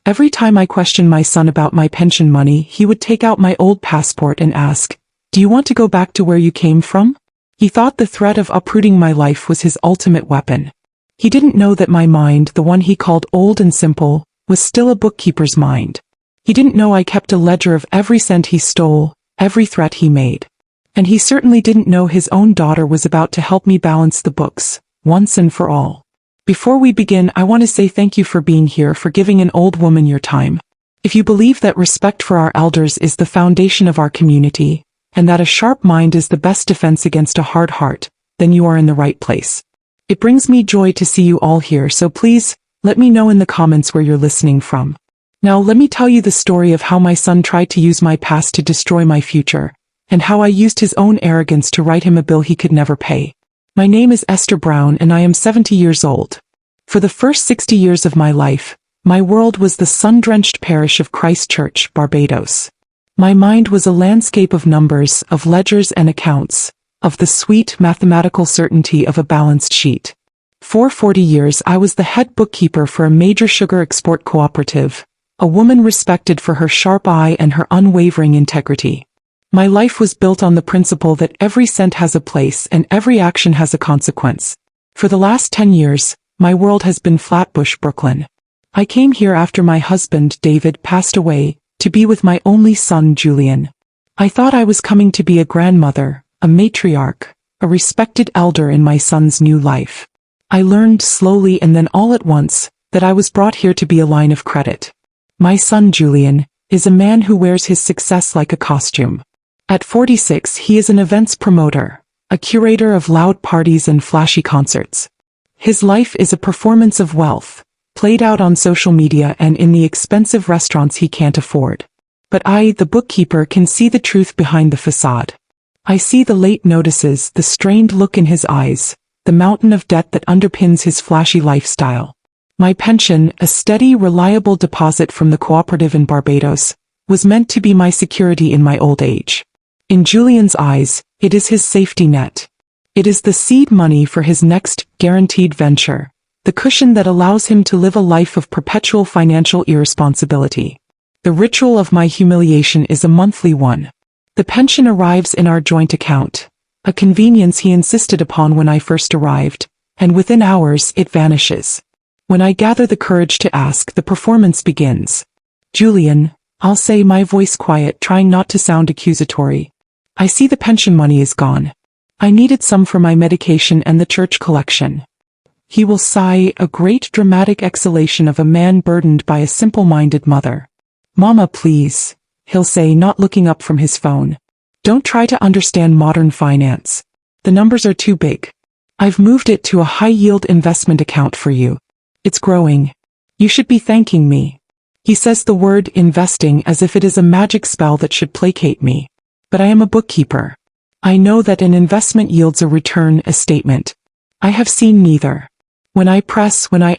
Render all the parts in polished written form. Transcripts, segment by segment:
Every time I questioned my son about my pension money, he would take out my old passport and ask, "Do you want to go back to where you came from?" He thought the threat of uprooting my life was his ultimate weapon. He didn't know that my mind, the one he called old and simple, was still a bookkeeper's mind. He didn't know I kept a ledger of every cent he stole, every threat he made. And he certainly didn't know his own daughter was about to help me balance the books, once and for all. Before we begin, I want to say thank you for being here, for giving an old woman your time. If you believe that respect for our elders is the foundation of our community, and that a sharp mind is the best defense against a hard heart, then you are in the right place. It brings me joy to see you all here, so please, let me know in the comments where you're listening from. Now let me tell you the story of how my son tried to use my past to destroy my future, and how I used his own arrogance to write him a bill he could never pay. My name is Esther Brown and I am 70 years old. For the first 60 years of my life, my world was the sun-drenched parish of Christ Church, Barbados. My mind was a landscape of numbers, of ledgers and accounts, of the sweet mathematical certainty of a balanced sheet. For 40 years I was the head bookkeeper for a major sugar export cooperative, a woman respected for her sharp eye and her unwavering integrity. My life was built on the principle that every cent has a place and every action has a consequence. For the last 10 years, my world has been Flatbush, Brooklyn. I came here after my husband, David, passed away, to be with my only son, Julian. I thought I was coming to be a grandmother, a matriarch, a respected elder in my son's new life. I learned slowly and then all at once, that I was brought here to be a line of credit. My son, Julian, is a man who wears his success like a costume. At 46, he is an events promoter, a curator of loud parties and flashy concerts. His life is a performance of wealth, played out on social media and in the expensive restaurants he can't afford. But I, the bookkeeper, can see the truth behind the facade. I see the late notices, the strained look in his eyes, the mountain of debt that underpins his flashy lifestyle. My pension, a steady, reliable deposit from the cooperative in Barbados, was meant to be my security in my old age. In Julian's eyes, it is his safety net. It is the seed money for his next, guaranteed venture, the cushion that allows him to live a life of perpetual financial irresponsibility. The ritual of my humiliation is a monthly one. The pension arrives in our joint account, a convenience he insisted upon when I first arrived, and within hours it vanishes. When I gather the courage to ask, the performance begins. "Julian," I'll say, my voice quiet, trying not to sound accusatory. "I see the pension money is gone. I needed some for my medication and the church collection." He will sigh, a great dramatic exhalation of a man burdened by a simple-minded mother. "Mama, please," he'll say, not looking up from his phone. "Don't try to understand modern finance. The numbers are too big. I've moved it to a high-yield investment account for you. It's growing. You should be thanking me." He says the word investing as if it is a magic spell that should placate me. But I am a bookkeeper. I know that an investment yields a return, a statement. I have seen neither. When I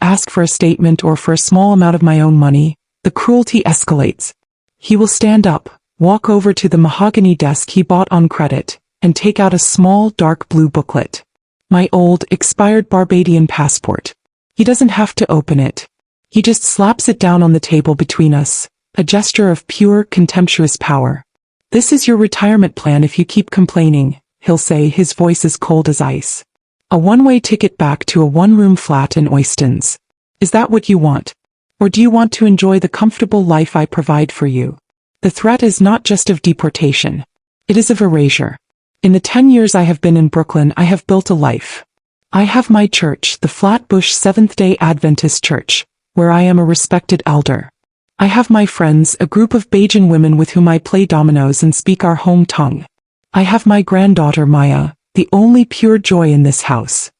ask for a statement or for a small amount of my own money, the cruelty escalates. He will stand up, walk over to the mahogany desk he bought on credit, and take out a small dark blue booklet. My old, expired Barbadian passport. He doesn't have to open it. He just slaps it down on the table between us, a gesture of pure, contemptuous power. "This is your retirement plan if you keep complaining," he'll say, his voice as cold as ice. "A one-way ticket back to a one-room flat in Oistins. Is that what you want? Or do you want to enjoy the comfortable life I provide for you?" The threat is not just of deportation. It is of erasure. In the 10 years I have been in Brooklyn, I have built a life. I have my church, the Flatbush Seventh-day Adventist Church, where I am a respected elder. I have my friends, a group of Bajan women with whom I play dominoes and speak our home tongue. I have my granddaughter Maya, the only pure joy in this house.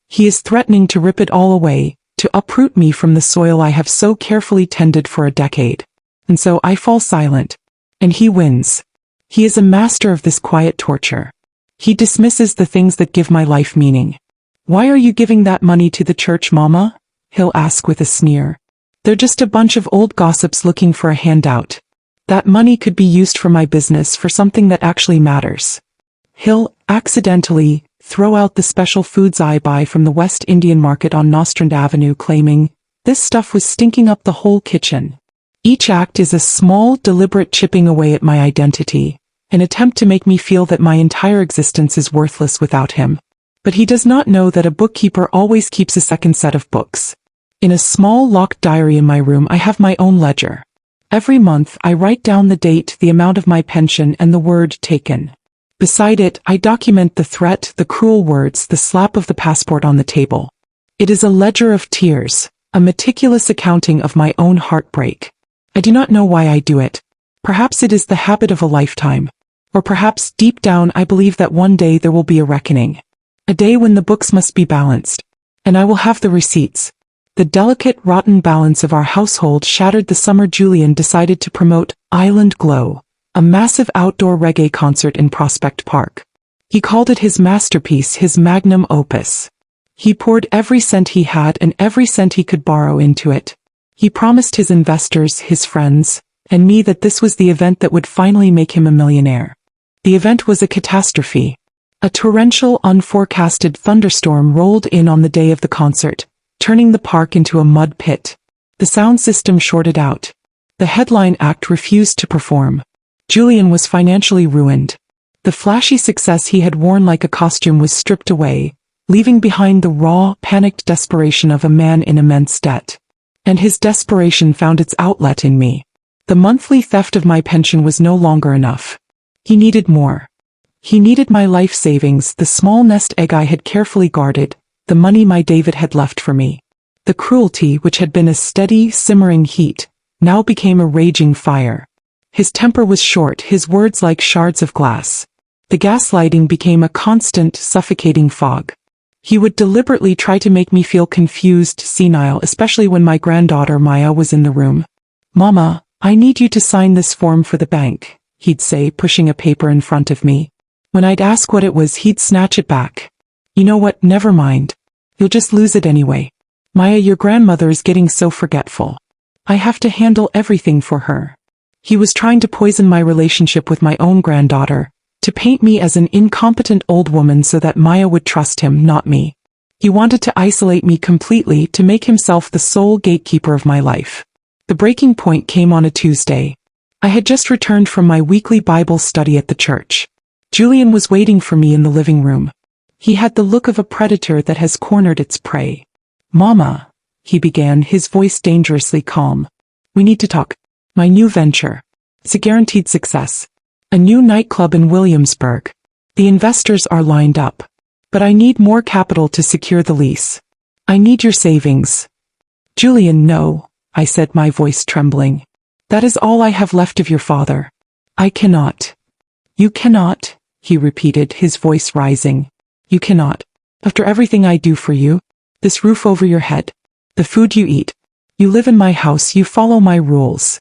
He is threatening to rip it all away, to uproot me from the soil I have so carefully tended for a decade. And so I fall silent. And he wins. He is a master of this quiet torture. He dismisses the things that give my life meaning. "Why are you giving that money to the church, Mama?" he'll ask with a sneer. "They're just a bunch of old gossips looking for a handout. That money could be used for my business, for something that actually matters." He'll accidentally throw out the special foods I buy from the West Indian market on Nostrand Avenue, claiming, "This stuff was stinking up the whole kitchen." Each act is a small, deliberate chipping away at my identity, an attempt to make me feel that my entire existence is worthless without him. But he does not know that a bookkeeper always keeps a second set of books. In a small locked diary in my room I have my own ledger. Every month I write down the date, the amount of my pension, and the word taken. Beside it, I document the threat, the cruel words, the slap of the passport on the table. It is a ledger of tears, a meticulous accounting of my own heartbreak. I do not know why I do it. Perhaps it is the habit of a lifetime. Or perhaps, deep down, I believe that one day there will be a reckoning. A day when the books must be balanced. And I will have the receipts. The delicate, rotten balance of our household shattered the summer Julian decided to promote Island Glow, a massive outdoor reggae concert in Prospect Park. He called it his masterpiece, his magnum opus. He poured every cent he had and every cent he could borrow into it. He promised his investors, his friends, and me that this was the event that would finally make him a millionaire. The event was a catastrophe. A torrential, unforecasted thunderstorm rolled in on the day of the concert, turning the park into a mud pit. The sound system shorted out. The headline act refused to perform. Julian was financially ruined. The flashy success he had worn like a costume was stripped away, leaving behind the raw, panicked desperation of a man in immense debt. And his desperation found its outlet in me. The monthly theft of my pension was no longer enough. He needed more. He needed my life savings, the small nest egg I had carefully guarded, the money my David had left for me. The cruelty, which had been a steady, simmering heat, now became a raging fire. His temper was short, his words like shards of glass. The gaslighting became a constant, suffocating fog. He would deliberately try to make me feel confused, senile, especially when my granddaughter Maya was in the room. "Mama, I need you to sign this form for the bank," he'd say, pushing a paper in front of me. When I'd ask what it was, he'd snatch it back. "You know what, never mind. You'll just lose it anyway. Maya, your grandmother is getting so forgetful. I have to handle everything for her." He was trying to poison my relationship with my own granddaughter, to paint me as an incompetent old woman so that Maya would trust him, not me. He wanted to isolate me completely, to make himself the sole gatekeeper of my life. The breaking point came on a Tuesday. I had just returned from my weekly Bible study at the church. Julian was waiting for me in the living room. He had the look of a predator that has cornered its prey. "Mama," he began, his voice dangerously calm. "We need to talk. My new venture. It's a guaranteed success. A new nightclub in Williamsburg. The investors are lined up. But I need more capital to secure the lease. I need your savings." "Julian, no," I said, my voice trembling. "That is all I have left of your father. I cannot." "You cannot," he repeated, his voice rising. "You cannot. After everything I do for you, this roof over your head, the food you eat, you live in my house, you follow my rules.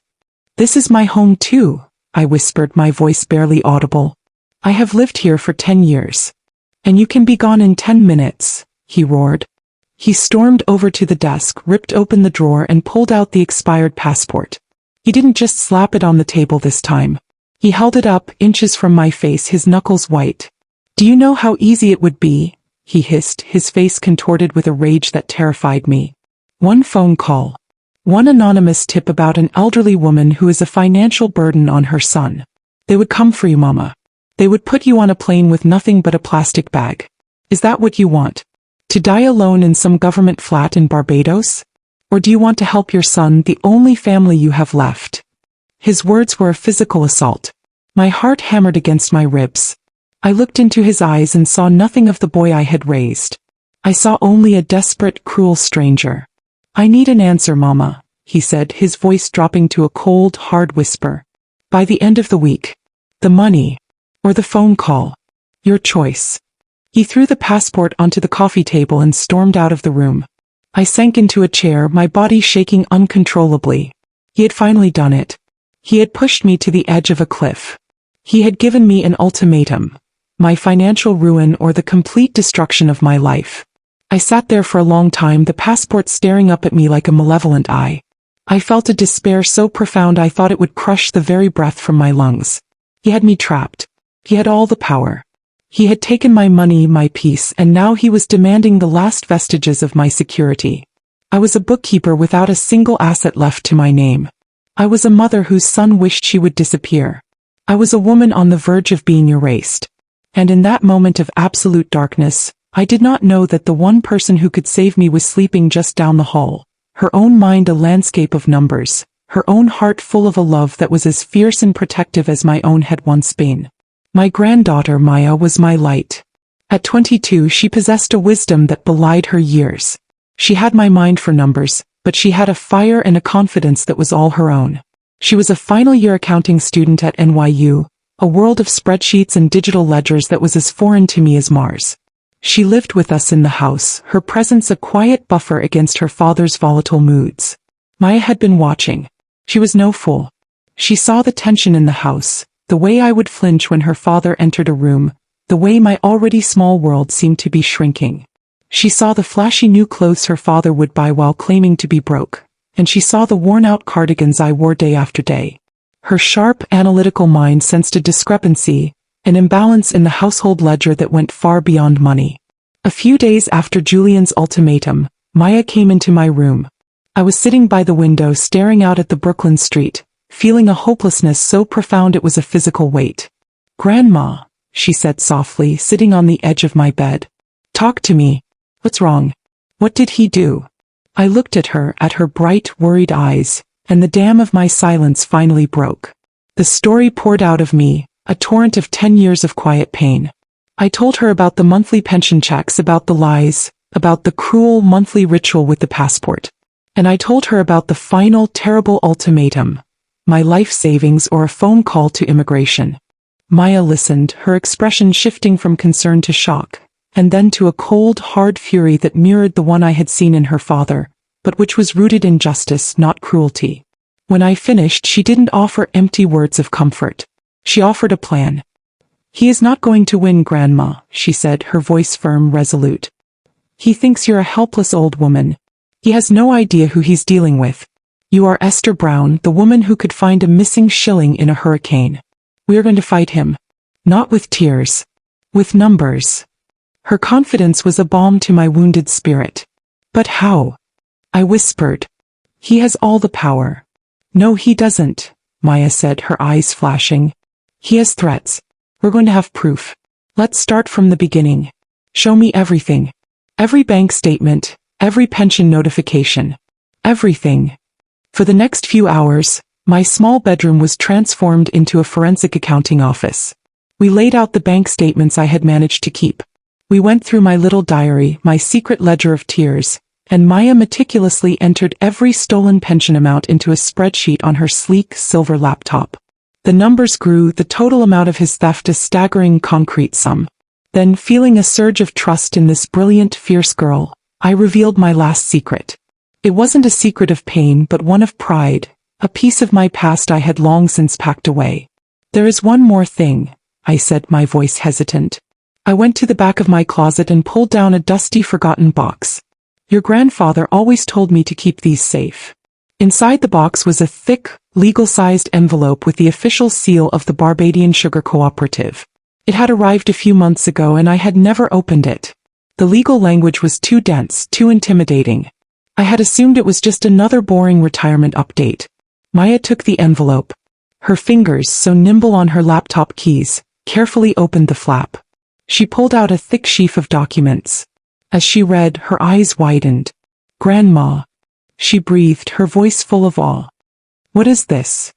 This is my home too," I whispered, my voice barely audible. "I have lived here for 10 years. And you can be gone in 10 minutes, he roared. He stormed over to the desk, ripped open the drawer and pulled out the expired passport. He didn't just slap it on the table this time. He held it up, inches from my face, his knuckles white. "Do you know how easy it would be?" he hissed, his face contorted with a rage that terrified me. "One phone call. One anonymous tip about an elderly woman who is a financial burden on her son. They would come for you, Mama. They would put you on a plane with nothing but a plastic bag. Is that what you want? To die alone in some government flat in Barbados? Or do you want to help your son, the only family you have left?" His words were a physical assault. My heart hammered against my ribs. I looked into his eyes and saw nothing of the boy I had raised. I saw only a desperate, cruel stranger. "I need an answer, Mama," he said, his voice dropping to a cold, hard whisper. "By the end of the week. The money. Or the phone call. Your choice." He threw the passport onto the coffee table and stormed out of the room. I sank into a chair, my body shaking uncontrollably. He had finally done it. He had pushed me to the edge of a cliff. He had given me an ultimatum. My financial ruin or the complete destruction of my life. I sat there for a long time, the passport staring up at me like a malevolent eye. I felt a despair so profound I thought it would crush the very breath from my lungs. He had me trapped. He had all the power. He had taken my money, my peace, and now he was demanding the last vestiges of my security. I was a bookkeeper without a single asset left to my name. I was a mother whose son wished she would disappear. I was a woman on the verge of being erased. And in that moment of absolute darkness, I did not know that the one person who could save me was sleeping just down the hall, her own mind a landscape of numbers, her own heart full of a love that was as fierce and protective as my own had once been. My granddaughter Maya was my light. At 22 she possessed a wisdom that belied her years. She had my mind for numbers, but she had a fire and a confidence that was all her own. She was a final-year accounting student at NYU, a world of spreadsheets and digital ledgers that was as foreign to me as Mars. She lived with us in the house, her presence a quiet buffer against her father's volatile moods. Maya had been watching. She was no fool. She saw the tension in the house, the way I would flinch when her father entered a room, the way my already small world seemed to be shrinking. She saw the flashy new clothes her father would buy while claiming to be broke, and she saw the worn-out cardigans I wore day after day. Her sharp, analytical mind sensed a discrepancy, an imbalance in the household ledger that went far beyond money. A few days after Julian's ultimatum, Maya came into my room. I was sitting by the window staring out at the Brooklyn street, feeling a hopelessness so profound it was a physical weight. "Grandma," she said softly, sitting on the edge of my bed. "Talk to me. What's wrong? What did he do?" I looked at her bright, worried eyes, and the dam of my silence finally broke. The story poured out of me, a torrent of 10 years of quiet pain. I told her about the monthly pension checks, about the lies, about the cruel monthly ritual with the passport. And I told her about the final, terrible ultimatum, my life savings or a phone call to immigration. Maya listened, her expression shifting from concern to shock, and then to a cold, hard fury that mirrored the one I had seen in her father, but which was rooted in justice, not cruelty. When I finished, she didn't offer empty words of comfort. She offered a plan. "He is not going to win, Grandma," she said, her voice firm, resolute. "He thinks you're a helpless old woman. He has no idea who he's dealing with. You are Esther Brown, the woman who could find a missing shilling in a hurricane. We're going to fight him. Not with tears. With numbers." Her confidence was a balm to my wounded spirit. "But how?" I whispered. "He has all the power." "No, he doesn't," Maya said, her eyes flashing. "He has threats. We're going to have proof. Let's start from the beginning. Show me everything. Every bank statement, every pension notification. Everything." For the next few hours, my small bedroom was transformed into a forensic accounting office. We laid out the bank statements I had managed to keep. We went through my little diary, my secret ledger of tears, and Maya meticulously entered every stolen pension amount into a spreadsheet on her sleek, silver laptop. The numbers grew, the total amount of his theft a staggering concrete sum. Then, feeling a surge of trust in this brilliant, fierce girl, I revealed my last secret. It wasn't a secret of pain, but one of pride, a piece of my past I had long since packed away. "There is one more thing," I said, my voice hesitant. I went to the back of my closet and pulled down a dusty, forgotten box. "Your grandfather always told me to keep these safe." Inside the box was a thick, legal-sized envelope with the official seal of the Barbadian Sugar Cooperative. It had arrived a few months ago and I had never opened it. The legal language was too dense, too intimidating. I had assumed it was just another boring retirement update. Maya took the envelope. Her fingers, so nimble on her laptop keys, carefully opened the flap. She pulled out a thick sheaf of documents. As she read, her eyes widened. "Grandma," she breathed, her voice full of awe. "What is this?"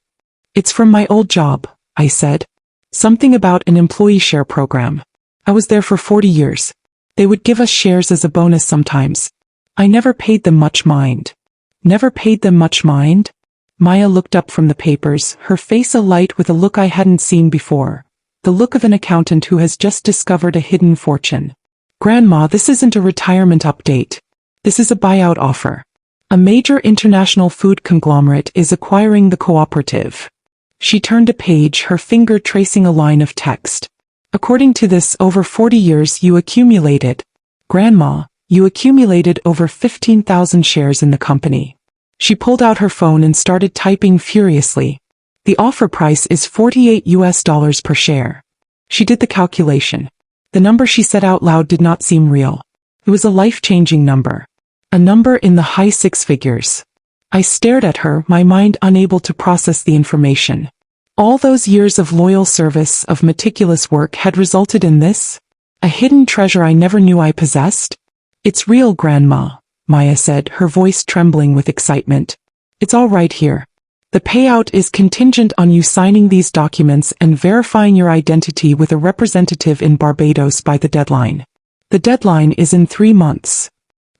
"It's from my old job," I said. "Something about an employee share program. I was there for 40 years. They would give us shares as a bonus sometimes. I never paid them much mind." "Never paid them much mind?" Maya looked up from the papers, her face alight with a look I hadn't seen before. The look of an accountant who has just discovered a hidden fortune. "Grandma, this isn't a retirement update. This is a buyout offer. A major international food conglomerate is acquiring the cooperative." She turned a page, her finger tracing a line of text. "According to this, over 40 years you accumulated. Grandma, you accumulated over 15,000 shares in the company." She pulled out her phone and started typing furiously. "The offer price is $48 per share." She did the calculation. The number she said out loud did not seem real. It was a life-changing number. A number in the high six figures. I stared at her, my mind unable to process the information. All those years of loyal service, of meticulous work had resulted in this? A hidden treasure I never knew I possessed? It's real, Grandma, Maya said, her voice trembling with excitement. It's all right here. The payout is contingent on you signing these documents and verifying your identity with a representative in Barbados by the deadline. The deadline is in 3 months.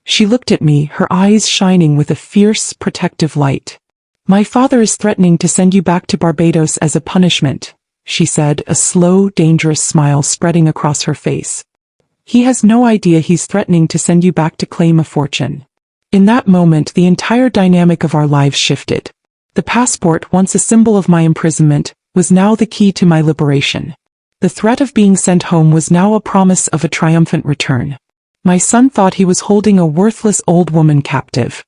She looked at me, her eyes shining with a fierce, protective light. My father is threatening to send you back to Barbados as a punishment, she said, a slow, dangerous smile spreading across her face. He has no idea he's threatening to send you back to claim a fortune. In that moment, the entire dynamic of our lives shifted. The passport, once a symbol of my imprisonment, was now the key to my liberation. The threat of being sent home was now a promise of a triumphant return. My son thought he was holding a worthless old woman captive.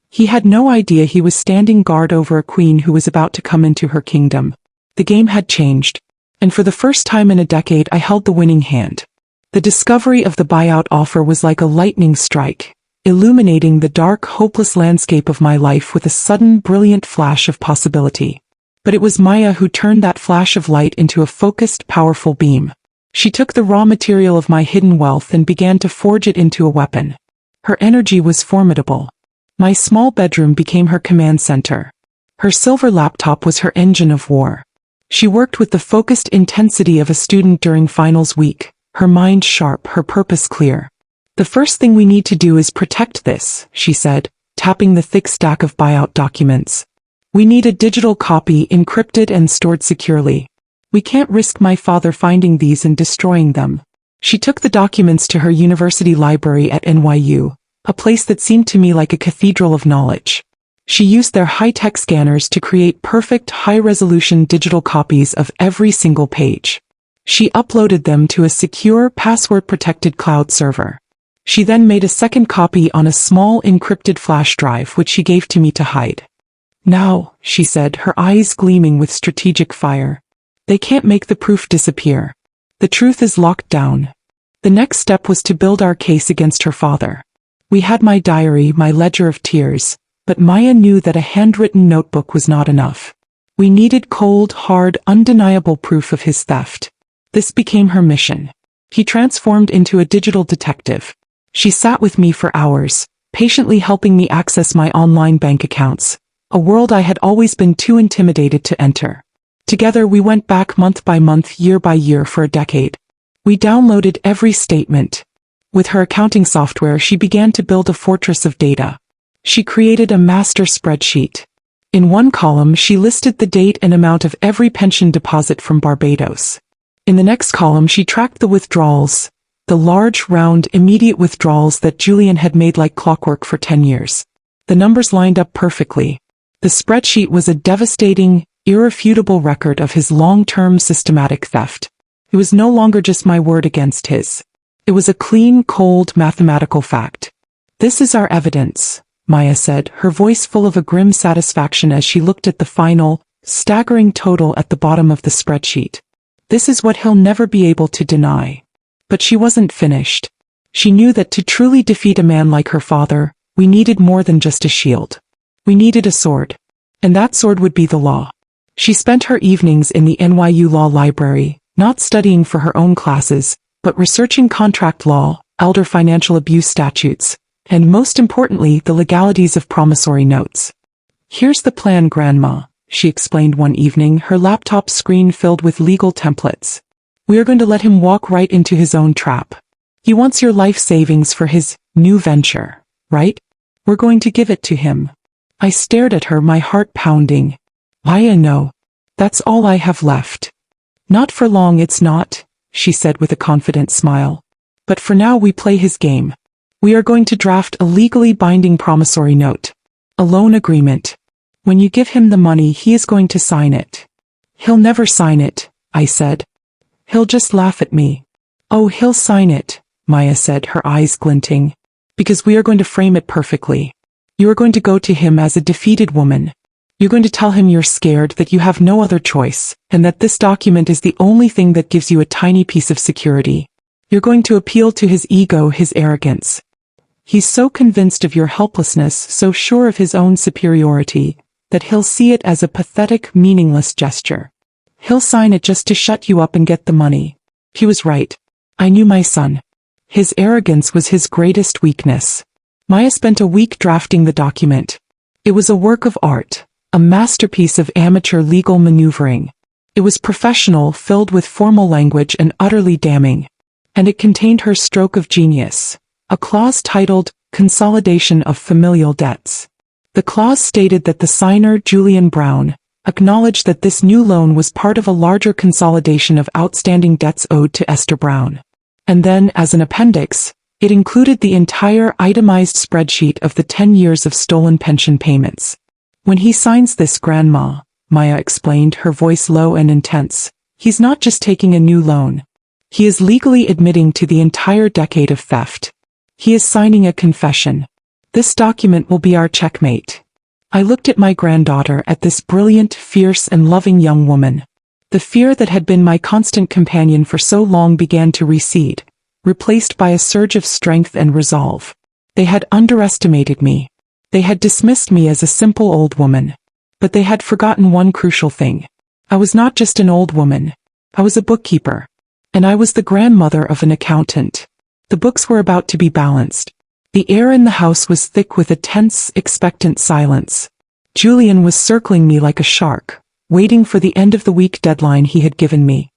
He had no idea he was standing guard over a queen who was about to come into her kingdom. The game had changed, and for the first time in a decade I held the winning hand. The discovery of the buyout offer was like a lightning strike, illuminating the dark, hopeless landscape of my life with a sudden, brilliant flash of possibility. But it was Maya who turned that flash of light into a focused, powerful beam. She took the raw material of my hidden wealth and began to forge it into a weapon. Her energy was formidable. My small bedroom became her command center. Her silver laptop was her engine of war. She worked with the focused intensity of a student during finals week, her mind sharp, her purpose clear. The first thing we need to do is protect this, she said, tapping the thick stack of buyout documents. We need a digital copy, encrypted and stored securely. We can't risk my father finding these and destroying them. She took the documents to her university library at NYU, a place that seemed to me like a cathedral of knowledge. She used their high-tech scanners to create perfect, high-resolution digital copies of every single page. She uploaded them to a secure, password-protected cloud server. She then made a second copy on a small encrypted flash drive which she gave to me to hide. Now, she said, her eyes gleaming with strategic fire. They can't make the proof disappear. The truth is locked down. The next step was to build our case against her father. We had my diary, my ledger of tears, but Maya knew that a handwritten notebook was not enough. We needed cold, hard, undeniable proof of his theft. This became her mission. He transformed into a digital detective. She sat with me for hours, patiently helping me access my online bank accounts, a world I had always been too intimidated to enter. Together we went back month by month, year by year for a decade. We downloaded every statement. With her accounting software, she began to build a fortress of data. She created a master spreadsheet. In one column, she listed the date and amount of every pension deposit from Barbados. In the next column, she tracked the withdrawals, the large, round, immediate withdrawals that Julian had made like clockwork for 10 years. The numbers lined up perfectly. The spreadsheet was a devastating, irrefutable record of his long-term systematic theft. It was no longer just my word against his. It was a clean, cold, mathematical fact. This is our evidence, Maya said, her voice full of a grim satisfaction as she looked at the final, staggering total at the bottom of the spreadsheet. This is what he'll never be able to deny. But she wasn't finished. She knew that to truly defeat a man like her father, we needed more than just a shield. We needed a sword. And that sword would be the law. She spent her evenings in the NYU Law Library, not studying for her own classes, but researching contract law, elder financial abuse statutes, and most importantly, the legalities of promissory notes. Here's the plan, Grandma, she explained one evening, her laptop screen filled with legal templates. We are going to let him walk right into his own trap. He wants your life savings for his new venture, right? We're going to give it to him. I stared at her, my heart pounding. Maya, no. That's all I have left. Not for long, it's not, she said with a confident smile. But for now we play his game. We are going to draft a legally binding promissory note. A loan agreement. When you give him the money, he is going to sign it. He'll never sign it, I said. He'll just laugh at me. Oh, he'll sign it, Maya said, her eyes glinting. Because we are going to frame it perfectly. You are going to go to him as a defeated woman. You're going to tell him you're scared, that you have no other choice, and that this document is the only thing that gives you a tiny piece of security. You're going to appeal to his ego, his arrogance. He's so convinced of your helplessness, so sure of his own superiority, that he'll see it as a pathetic, meaningless gesture. He'll sign it just to shut you up and get the money. He was right. I knew my son. His arrogance was his greatest weakness. Maya spent a week drafting the document. It was a work of art, a masterpiece of amateur legal maneuvering. It was professional, filled with formal language and utterly damning. And it contained her stroke of genius, a clause titled, Consolidation of Familial Debts. The clause stated that the signer, Julian Brown, acknowledged that this new loan was part of a larger consolidation of outstanding debts owed to Esther Brown. And then, as an appendix, it included the entire itemized spreadsheet of the 10 years of stolen pension payments. When he signs this, Grandma, Maya explained, her voice low and intense, he's not just taking a new loan. He is legally admitting to the entire decade of theft. He is signing a confession. This document will be our checkmate. I looked at my granddaughter, at this brilliant, fierce and loving young woman. The fear that had been my constant companion for so long began to recede, replaced by a surge of strength and resolve. They had underestimated me. They had dismissed me as a simple old woman. But they had forgotten one crucial thing. I was not just an old woman. I was a bookkeeper. And I was the grandmother of an accountant. The books were about to be balanced. The air in the house was thick with a tense, expectant silence. Julian was circling me like a shark, waiting for the end of the week deadline he had given me.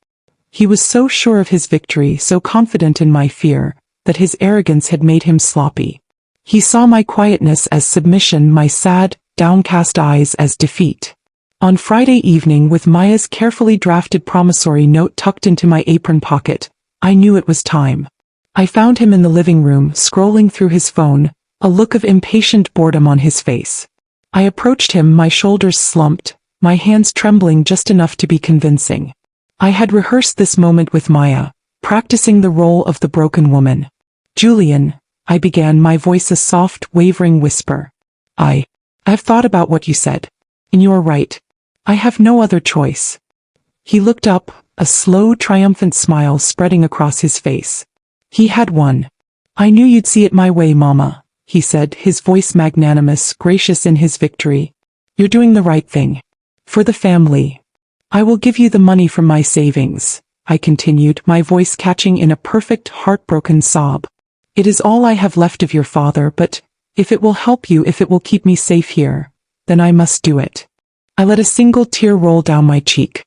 He was so sure of his victory, so confident in my fear, that his arrogance had made him sloppy. He saw my quietness as submission, my sad, downcast eyes as defeat. On Friday evening, with Maya's carefully drafted promissory note tucked into my apron pocket, I knew it was time. I found him in the living room, scrolling through his phone, a look of impatient boredom on his face. I approached him, my shoulders slumped, my hands trembling just enough to be convincing. I had rehearsed this moment with Maya, practicing the role of the broken woman. Julian, I began, my voice a soft, wavering whisper. I've thought about what you said. And you're right. I have no other choice. He looked up, a slow, triumphant smile spreading across his face. He had won. I knew you'd see it my way, Mama, he said, his voice magnanimous, gracious in his victory. You're doing the right thing. For the family. I will give you the money from my savings, I continued, my voice catching in a perfect, heartbroken sob. It is all I have left of your father, but if it will help you, if it will keep me safe here, then I must do it. I let a single tear roll down my cheek.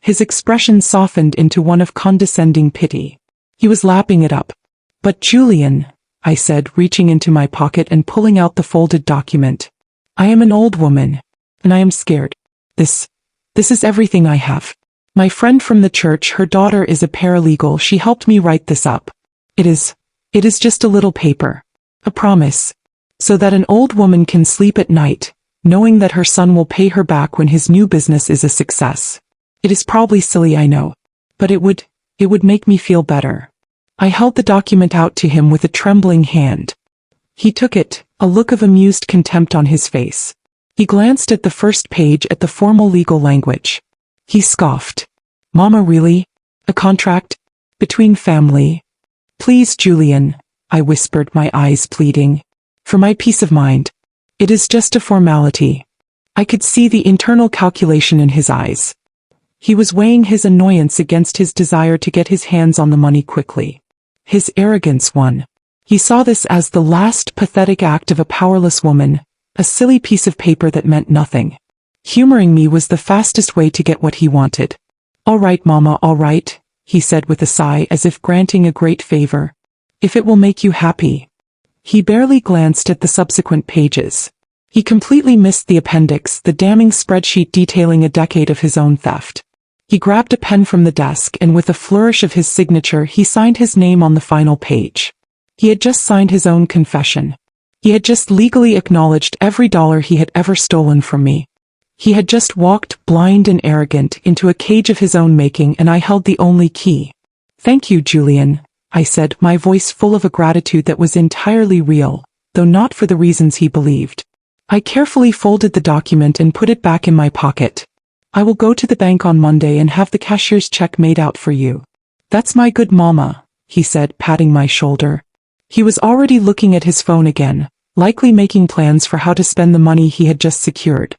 His expression softened into one of condescending pity. He was lapping it up. But Julian, I said, reaching into my pocket and pulling out the folded document. I am an old woman, and I am scared. This is everything I have. My friend from the church, her daughter is a paralegal, she helped me write this up. It is just a little paper. A promise. So that an old woman can sleep at night, knowing that her son will pay her back when his new business is a success. It is probably silly, I know. But it would make me feel better. I held the document out to him with a trembling hand. He took it, a look of amused contempt on his face. He glanced at the first page, at the formal legal language. He scoffed. Mama, really? A contract? Between family? Please, Julian, I whispered, my eyes pleading. For my peace of mind. It is just a formality. I could see the internal calculation in his eyes. He was weighing his annoyance against his desire to get his hands on the money quickly. His arrogance won. He saw this as the last pathetic act of a powerless woman, a silly piece of paper that meant nothing. Humoring me was the fastest way to get what he wanted. All right, Mama, all right, he said with a sigh, as if granting a great favor. If it will make you happy. He barely glanced at the subsequent pages. He completely missed the appendix, the damning spreadsheet detailing a decade of his own theft. He grabbed a pen from the desk and with a flourish of his signature he signed his name on the final page. He had just signed his own confession. He had just legally acknowledged every dollar he had ever stolen from me. He had just walked, blind and arrogant, into a cage of his own making, and I held the only key. Thank you, Julian, I said, my voice full of a gratitude that was entirely real, though not for the reasons he believed. I carefully folded the document and put it back in my pocket. I will go to the bank on Monday and have the cashier's check made out for you. That's my good Mama, he said, patting my shoulder. He was already looking at his phone again, likely making plans for how to spend the money he had just secured.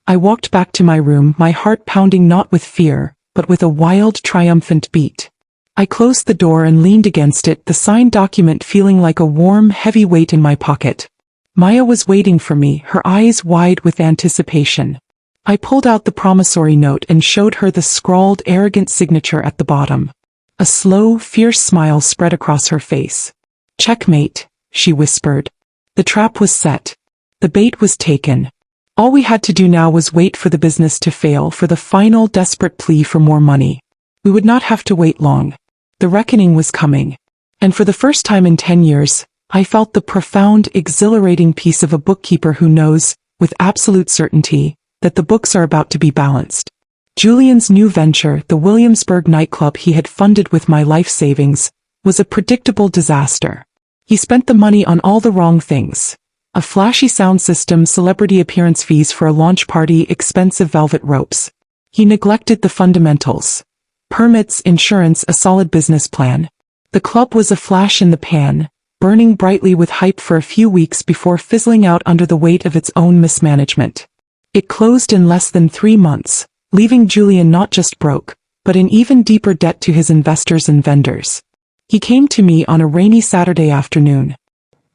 I walked back to my room, my heart pounding not with fear, but with a wild, triumphant beat. I closed the door and leaned against it, the signed document feeling like a warm, heavy weight in my pocket. Maya was waiting for me, her eyes wide with anticipation. I pulled out the promissory note and showed her the scrawled, arrogant signature at the bottom. A slow, fierce smile spread across her face. "Checkmate," she whispered. The trap was set. The bait was taken. All we had to do now was wait for the business to fail, for the final desperate plea for more money. We would not have to wait long. The reckoning was coming. And for the first time in 10 years, I felt the profound, exhilarating peace of a bookkeeper who knows, with absolute certainty, that the books are about to be balanced. Julian's new venture, the Williamsburg nightclub he had funded with my life savings, was a predictable disaster. He spent the money on all the wrong things. A flashy sound system, celebrity appearance fees for a launch party, expensive velvet ropes. He neglected the fundamentals. Permits, insurance, a solid business plan. The club was a flash in the pan, burning brightly with hype for a few weeks before fizzling out under the weight of its own mismanagement. It closed in less than 3 months, leaving Julian not just broke, but in even deeper debt to his investors and vendors. He came to me on a rainy Saturday afternoon.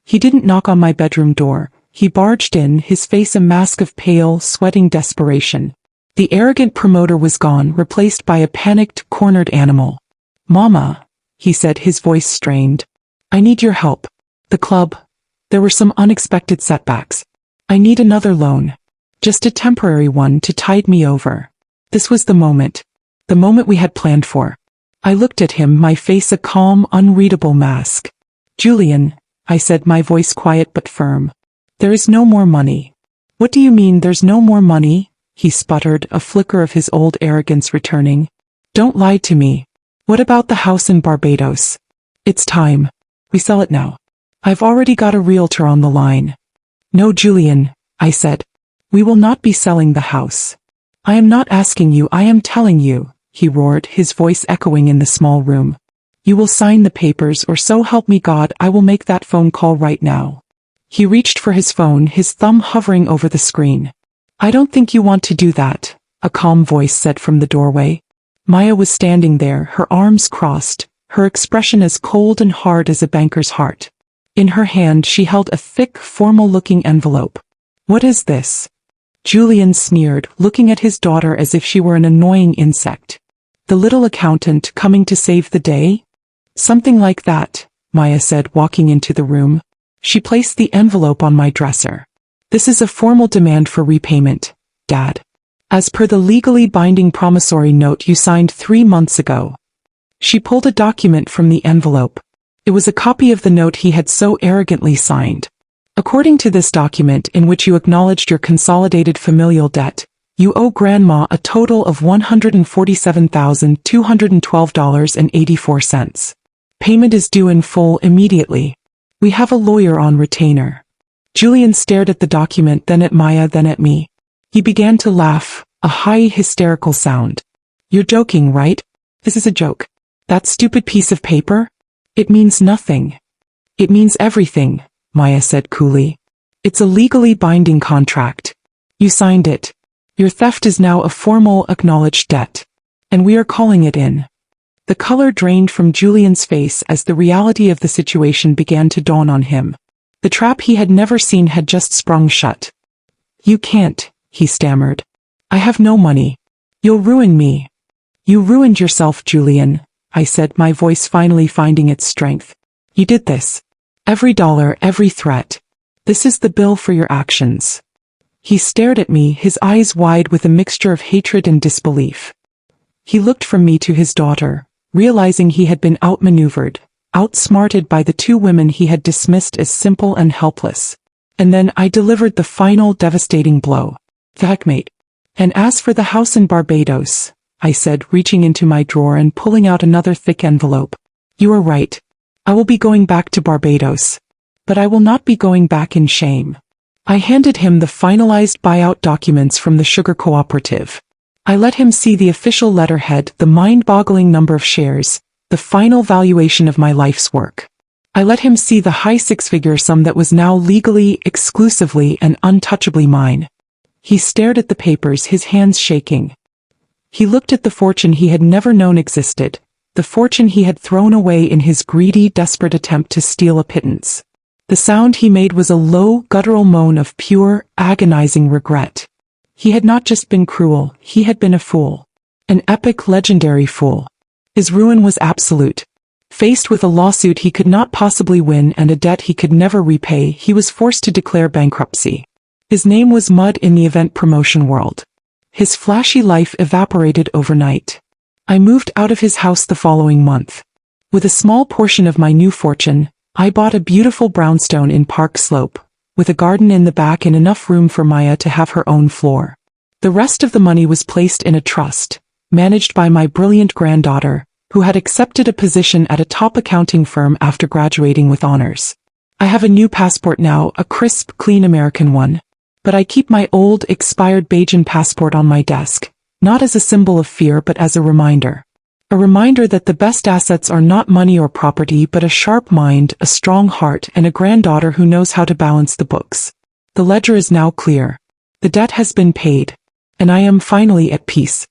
He didn't knock on my bedroom door. He barged in, his face a mask of pale, sweating desperation. The arrogant promoter was gone, replaced by a panicked, cornered animal. "Mama," he said, his voice strained. "I need your help. The club. There were some unexpected setbacks. I need another loan. Just a temporary one to tide me over." This was the moment. The moment we had planned for. I looked at him, my face a calm, unreadable mask. "Julian," I said, my voice quiet but firm. "There is no more money." "What do you mean there's no more money?" he sputtered, a flicker of his old arrogance returning. "Don't lie to me. What about the house in Barbados? It's time. We sell it now. I've already got a realtor on the line." "No, Julian," I said. "We will not be selling the house." "I am not asking you, I am telling you," he roared, his voice echoing in the small room. "You will sign the papers, or so help me God, I will make that phone call right now." He reached for his phone, his thumb hovering over the screen. "I don't think you want to do that," a calm voice said from the doorway. Maya was standing there, her arms crossed, her expression as cold and hard as a banker's heart. In her hand she held a thick, formal-looking envelope. "What is this?" Julian sneered, looking at his daughter as if she were an annoying insect. "The little accountant coming to save the day?" "Something like that," Maya said, walking into the room. She placed the envelope on my dresser. "This is a formal demand for repayment, Dad. As per the legally binding promissory note you signed 3 months ago." She pulled a document from the envelope. It was a copy of the note he had so arrogantly signed. "According to this document, in which you acknowledged your consolidated familial debt, you owe Grandma a total of $147,212.84. Payment is due in full immediately. We have a lawyer on retainer." Julian stared at the document, then at Maya, then at me. He began to laugh, a high, hysterical sound. "You're joking, right? This is a joke. That stupid piece of paper? It means nothing." "It means everything," Maya said coolly. "It's a legally binding contract. You signed it. Your theft is now a formal, acknowledged debt. And we are calling it in." The color drained from Julian's face as the reality of the situation began to dawn on him. The trap he had never seen had just sprung shut. "You can't," he stammered. "I have no money. You'll ruin me." "You ruined yourself, Julian," I said, my voice finally finding its strength. "You did this. Every dollar, every threat. This is the bill for your actions." He stared at me, his eyes wide with a mixture of hatred and disbelief. He looked from me to his daughter, realizing he had been outmaneuvered, outsmarted by the 2 women he had dismissed as simple and helpless. And then I delivered the final devastating blow. "Checkmate. And as for the house in Barbados," I said, reaching into my drawer and pulling out another thick envelope. "You are right. I will be going back to Barbados. But I will not be going back in shame." I handed him the finalized buyout documents from the sugar cooperative. I let him see the official letterhead, the mind-boggling number of shares, the final valuation of my life's work. I let him see the high six-figure sum that was now legally, exclusively, and untouchably mine. He stared at the papers, his hands shaking. He looked at the fortune he had never known existed, the fortune he had thrown away in his greedy, desperate attempt to steal a pittance. The sound he made was a low, guttural moan of pure, agonizing regret. He had not just been cruel, he had been a fool. An epic, legendary fool. His ruin was absolute. Faced with a lawsuit he could not possibly win and a debt he could never repay, he was forced to declare bankruptcy. His name was mud in the event promotion world. His flashy life evaporated overnight. I moved out of his house the following month. With a small portion of my new fortune, I bought a beautiful brownstone in Park Slope, with a garden in the back and enough room for Maya to have her own floor. The rest of the money was placed in a trust, managed by my brilliant granddaughter, who had accepted a position at a top accounting firm after graduating with honors. I have a new passport now, a crisp, clean American one. But I keep my old, expired Bajan passport on my desk, not as a symbol of fear but as a reminder. A reminder that the best assets are not money or property but a sharp mind, a strong heart, and a granddaughter who knows how to balance the books. The ledger is now clear. The debt has been paid. And I am finally at peace.